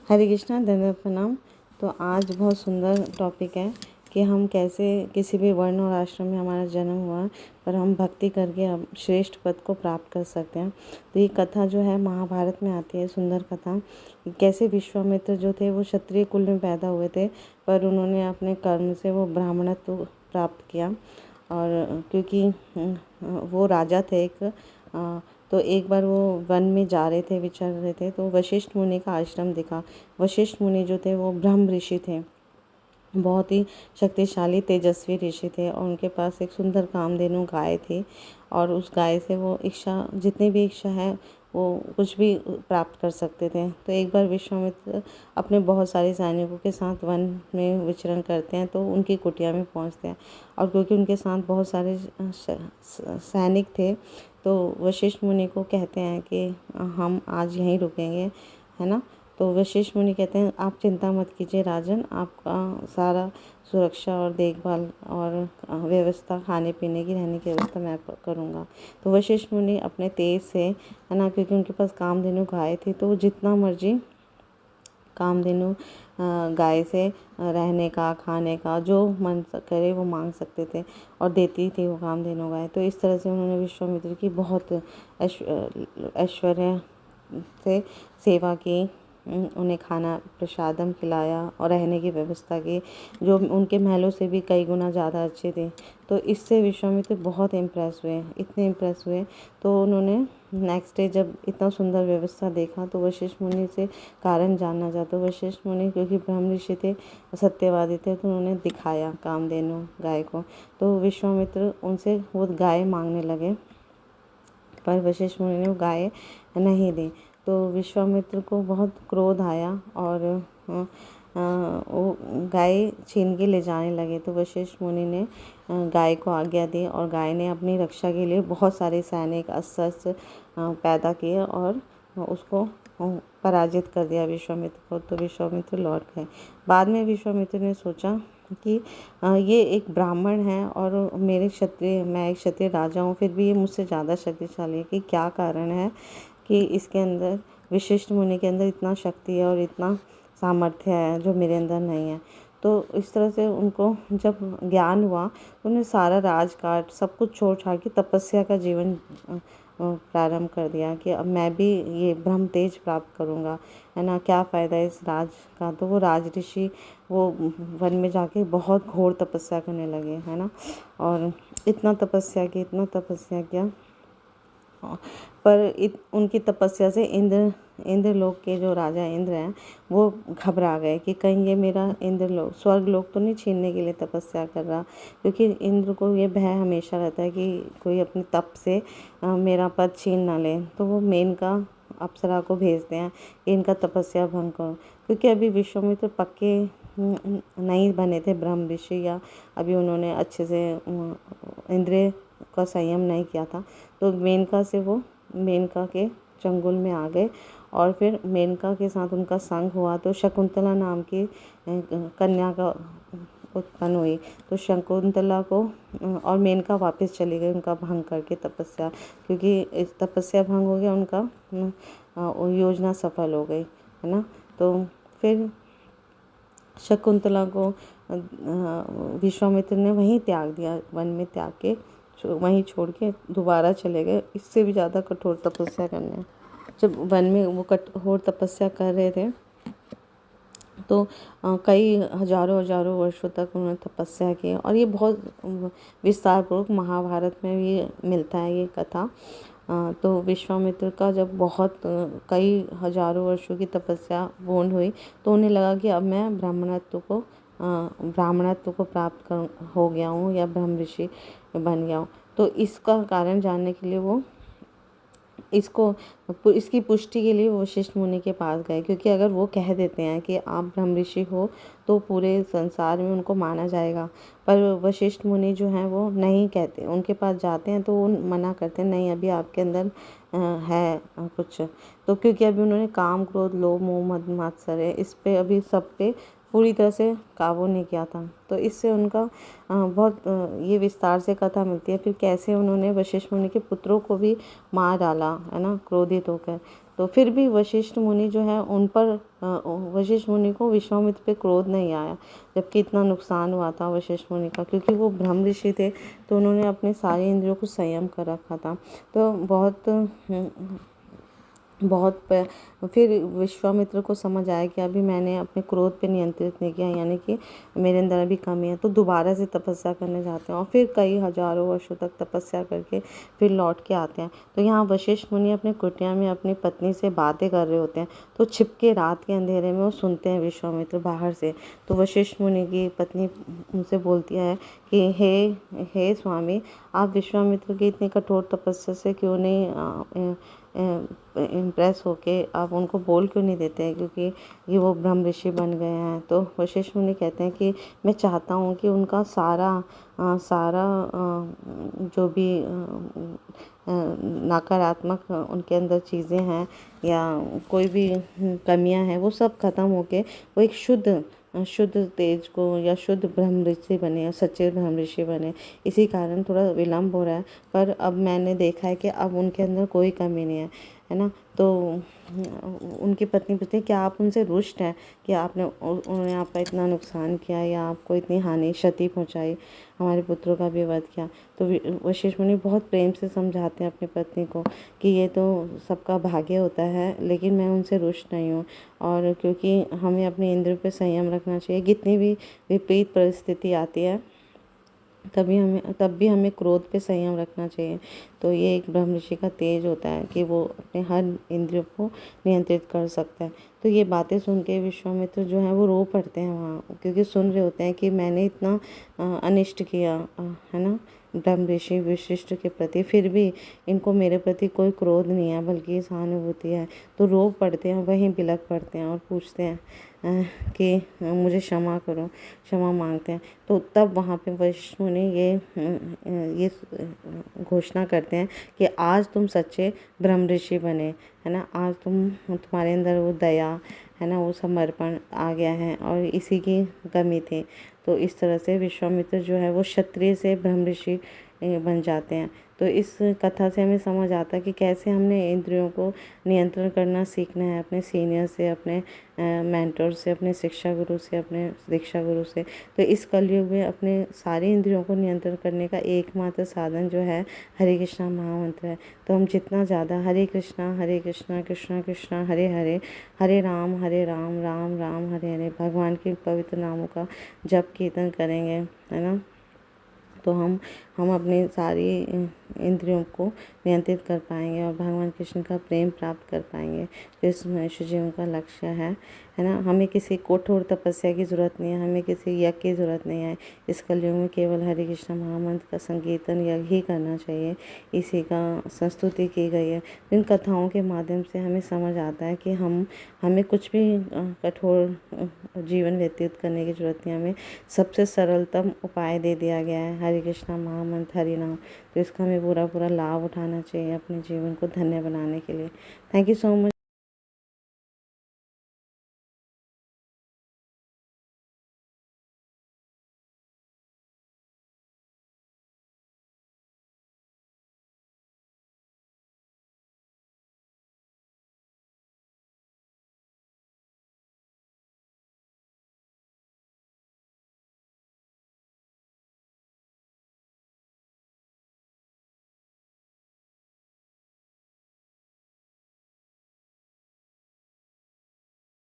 हरे कृष्णा, धन्यवाद, प्रणाम। तो आज बहुत सुंदर टॉपिक है कि हम कैसे किसी भी वर्ण और आश्रम में हमारा जन्म हुआ पर हम भक्ति करके हम श्रेष्ठ पद को प्राप्त कर सकते हैं। तो ये कथा जो है महाभारत में आती है, सुंदर कथा। कैसे विश्वामित्र जो थे वो क्षत्रिय कुल में पैदा हुए थे, पर उन्होंने अपने कर्म से वो ब्राह्मणत्व प्राप्त किया। और क्योंकि वो राजा थे तो एक बार वो वन में जा रहे थे, विचर रहे थे, तो वशिष्ठ मुनि का आश्रम दिखा। वशिष्ठ मुनि जो थे वो ब्रह्म ऋषि थे, बहुत ही शक्तिशाली तेजस्वी ऋषि थे, और उनके पास एक सुंदर कामधेनु गाय थी। और उस गाय से वो इच्छा, जितनी भी इच्छा है वो कुछ भी प्राप्त कर सकते थे। तो एक बार विश्वामित्र अपने बहुत सारे सैनिकों के साथ वन में विचरण करते हैं, तो उनकी कुटिया में पहुंचते हैं। और क्योंकि उनके साथ बहुत सारे सैनिक थे, तो वशिष्ठ मुनि को कहते हैं कि हम आज यहीं रुकेंगे, है ना। तो वशिष्ठ मुनि कहते हैं आप चिंता मत कीजिए राजन, आपका सारा सुरक्षा और देखभाल और व्यवस्था, खाने पीने की, रहने की व्यवस्था मैं करूँगा। तो वशिष्ठ मुनि अपने तेज से, है ना, क्योंकि उनके पास कामधेनु गाय थी, तो वो जितना मर्जी कामधेनु गाय से रहने का, खाने का जो मन करे वो मांग सकते थे, और देती थी वो कामधेनु गाय। तो इस तरह से उन्होंने विश्वामित्र की बहुत ऐश्वर्य से सेवा की, उन्हें खाना प्रसादम खिलाया और रहने की व्यवस्था की, जो उनके महलों से भी कई गुना ज़्यादा अच्छे थे। तो इससे विश्वामित्र बहुत इम्प्रेस हुए, इतने इम्प्रेस हुए। तो उन्होंने नेक्स्ट डे जब इतना सुंदर व्यवस्था देखा, तो वशिष्ठ मुनि से कारण जानना चाहते। वशिष्ठ मुनि क्योंकि ब्रह्म ऋषि थे, सत्यवादी थे, तो उन्होंने दिखाया कामधेनु गाय को। तो विश्वामित्र उनसे वो गाय मांगने लगे, पर वशिष्ठ मुनि ने वो गाय नहीं दी। तो विश्वामित्र को बहुत क्रोध आया और वो गाय छीन के ले जाने लगे। तो वशिष्ठ मुनि ने गाय को आज्ञा दी, और गाय ने अपनी रक्षा के लिए बहुत सारे सैनिक अस्त्र पैदा किए और उसको पराजित कर दिया विश्वामित्र को। तो विश्वामित्र लौट गए। बाद में विश्वामित्र ने सोचा कि ये एक ब्राह्मण है और मैं एक क्षत्रिय राजा हूँ, फिर भी ये मुझसे ज़्यादा शक्तिशाली है। कि क्या कारण है कि इसके अंदर, विशिष्ट मुनि के अंदर इतना शक्ति है और इतना सामर्थ्य है जो मेरे अंदर नहीं है। तो इस तरह से उनको जब ज्ञान हुआ, तो उन्हें सारा राजकाज सब कुछ छोड़ छाड़ के तपस्या का जीवन प्रारंभ कर दिया कि अब मैं भी ये ब्रह्म तेज प्राप्त करूँगा, है ना। क्या फ़ायदा इस राज का। तो वो राज ऋषि वो वन में जाके बहुत घोर तपस्या करने लगे, है ना। और इतना तपस्या किया, पर उनकी तपस्या से इंद्र लोक के जो राजा इंद्र हैं वो घबरा गए कि कहीं ये मेरा इंद्र लोक, स्वर्ग लोक तो नहीं छीनने के लिए तपस्या कर रहा। क्योंकि इंद्र को ये भय हमेशा रहता है कि कोई अपने तप से मेरा पद छीन ना ले। तो वो मेनका अप्सरा को भेजते हैं कि इनका तपस्या भंग करो। क्योंकि अभी विश्वामित्र पक्के नहीं बने थे ब्रह्म ऋषि, या अभी उन्होंने अच्छे से इंद्रिय का संयम नहीं किया था। तो मेनका के चंगुल में आ गए, और फिर मेनका के साथ उनका संग हुआ। तो शकुंतला नाम की कन्या का उत्पन्न हुई। तो शकुंतला को और मेनका वापस चली गई उनका भंग करके तपस्या, क्योंकि इस तपस्या भंग हो गया, उनका योजना सफल हो गई, है ना। तो फिर शकुंतला को विश्वामित्र ने वहीं त्याग दिया, वन में त्याग के वहीं छोड़ के दोबारा चले गए इससे भी ज़्यादा कठोर तपस्या करने। जब वन में वो कठोर तपस्या कर रहे थे, तो कई हजारों वर्षों तक उन्होंने तपस्या की। और ये बहुत विस्तारपूर्वक महाभारत में भी मिलता है ये कथा। तो विश्वामित्र का जब बहुत कई हजारों वर्षों की तपस्या पूर्ण हुई, तो उन्हें लगा कि अब मैं ब्राह्मणत्व को प्राप्त हो गया हूँ, या ब्रह्म ऋषि बन गया हूँ। तो इसका कारण जानने के लिए वो इसकी पुष्टि के लिए वशिष्ठ मुनि के पास गए। क्योंकि अगर वो कह देते हैं कि आप ब्रह्म ऋषि हो, तो पूरे संसार में उनको माना जाएगा। पर वशिष्ठ मुनि जो हैं वो नहीं कहते, उनके पास जाते हैं तो वो मना करते हैं, नहीं अभी आपके अंदर है कुछ। तो क्योंकि अभी उन्होंने काम, क्रोध, लोभ, मोह, मद, मात्सर्य, इस पे अभी सब पे पूरी तरह से काबू नहीं किया था। तो इससे उनका बहुत ये विस्तार से कथा मिलती है। फिर कैसे उन्होंने वशिष्ठ मुनि के पुत्रों को भी मार डाला, है ना, क्रोधित होकर। तो फिर भी वशिष्ठ मुनि जो है उन पर वशिष्ठ मुनि को विश्वामित्र पे क्रोध नहीं आया, जबकि इतना नुकसान हुआ था वशिष्ठ मुनि का, क्योंकि वो ब्रह्म ऋषि थे तो उन्होंने अपने सारे इंद्रियों को संयम कर रखा था। तो फिर विश्वामित्र को समझ आया कि अभी मैंने अपने क्रोध पे नियंत्रित नहीं किया, यानी कि मेरे अंदर अभी कमी है, तो दोबारा से तपस्या करने जाते हैं और फिर कई हजारों वर्षों तक तपस्या करके फिर लौट के आते हैं। तो यहाँ वशिष्ठ मुनि अपने कुटिया में अपनी पत्नी से बातें कर रहे होते हैं, तो छिपके रात के अंधेरे में वो सुनते हैं विश्वामित्र बाहर से। तो वशिष्ठ मुनि की पत्नी उनसे बोलती है कि हे स्वामी, आप विश्वामित्र की इतनी कठोर तपस्या से क्यों नहीं इम्प्रेस होके आप उनको बोल क्यों नहीं देते हैं, क्योंकि ये वो ब्रह्म ऋषि बन गए हैं। तो वशिष्ठ मुनि कहते हैं कि मैं चाहता हूँ कि उनका सारा जो भी नकारात्मक उनके अंदर चीज़ें हैं या कोई भी कमियां हैं वो सब खत्म होके वो एक शुद्ध तेज को या शुद्ध ब्रह्म ऋषि बने या सच्चे ब्रह्म ऋषि बने। इसी कारण थोड़ा विलम्ब हो रहा है, पर अब मैंने देखा है कि अब उनके अंदर कोई कमी नहीं है ना। तो उनकी पत्नी पूछती है क्या आप उनसे रुष्ट हैं कि उन्होंने आपका इतना नुकसान किया या आपको इतनी हानि क्षति पहुंचाई, हमारे पुत्रों का भी वध किया। तो वशिष्ठ मुनि बहुत प्रेम से समझाते हैं अपनी पत्नी को कि ये तो सबका भाग्य होता है, लेकिन मैं उनसे रुष्ट नहीं हूँ, और क्योंकि हमें अपने इंद्रियों पे संयम रखना चाहिए। कितनी भी विपरीत परिस्थिति आती है तब भी हमें क्रोध पे संयम रखना चाहिए। तो ये एक ब्रह्म ऋषि का तेज होता है कि वो अपने हर इंद्रियों को नियंत्रित कर सकता है। तो ये बातें सुन के विश्वामित्र जो है वो रो पड़ते हैं वहाँ, क्योंकि सुन रहे होते हैं कि मैंने इतना अनिष्ट किया है ना ब्रह्म ऋषि वशिष्ठ के प्रति, फिर भी इनको मेरे प्रति कोई क्रोध नहीं है बल्कि सहानुभूति है। तो रो पड़ते हैं, वहीं बिलख पड़ते हैं और पूछते हैं कि मुझे क्षमा करो, क्षमा मांगते हैं। तो तब वहाँ पे वशिष्ठ मुनि ये घोषणा करते हैं कि आज तुम सच्चे ब्रह्म ऋषि बने, है ना। आज तुम्हारे अंदर वो दया है ना, वो समर्पण आ गया है और इसी की कमी थी। तो इस तरह से विश्वामित्र जो है वो क्षत्रिय से ब्रह्म ऋषि बन जाते हैं। तो इस कथा से हमें समझ आता है कि कैसे हमने इंद्रियों को नियंत्रण करना सीखना है अपने सीनियर से, अपने मेंटर से, अपने शिक्षा गुरु से, अपने दीक्षा गुरु से। तो इस कलयुग में अपने सारी इंद्रियों को नियंत्रण करने का एकमात्र साधन जो है हरे कृष्णा महामंत्र है। तो हम जितना ज़्यादा हरे कृष्णा कृष्णा कृष्णा हरे हरे, हरे राम राम राम हरे हरे भगवान के पवित्र नामों का जप कीर्तन करेंगे, है ना, तो हम अपनी सारी इंद्रियों को नियंत्रित कर पाएंगे और भगवान कृष्ण का प्रेम प्राप्त कर पाएंगे, जो इस मनुष्य जीवन का लक्ष्य है ना। हमें किसी कठोर तपस्या की ज़रूरत नहीं है, हमें किसी यज्ञ की ज़रूरत नहीं है। इस कलयुग में केवल हरे कृष्ण महामंत्र का संकीर्तन यज्ञ ही करना चाहिए, इसी का संस्तुति की गई है। इन कथाओं के माध्यम से हमें समझ आता है कि हमें कुछ भी कठोर जीवन व्यतीत करने की ज़रूरत नहीं, हमें सबसे सरलतम उपाय दे दिया गया है हरे कृष्णा महामंत्र हरि नाम। तो इसका हमें पूरा लाभ उठाना चाहिए अपने जीवन को धन्य बनाने के लिए। Thank you so much.